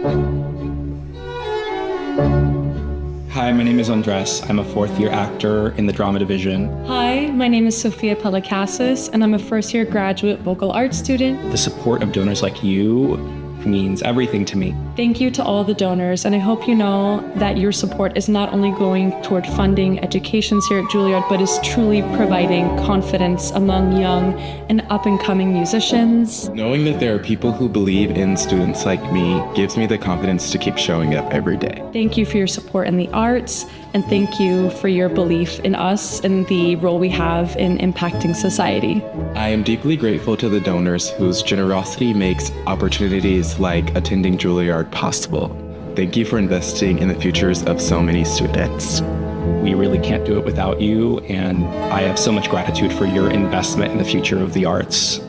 Hi, my name is Andres. I'm a fourth-year actor in the drama division. Hi, my name is Sophia Pelikasis, and I'm a first-year graduate vocal arts student. The support of donors like you means everything to me. Thank you to all the donors, and I hope you know that your support is not only going toward funding educations here at Juilliard, but is truly providing confidence among young and up-and-coming musicians. Knowing that there are people who believe in students like me gives me the confidence to keep showing up every day. Thank you for your support in the arts, and thank you for your belief in us and the role we have in impacting society. I am deeply grateful to the donors whose generosity makes opportunities like attending Juilliard possible. Thank you for investing in the futures of so many students. We really can't do it without you, and I have so much gratitude for your investment in the future of the arts.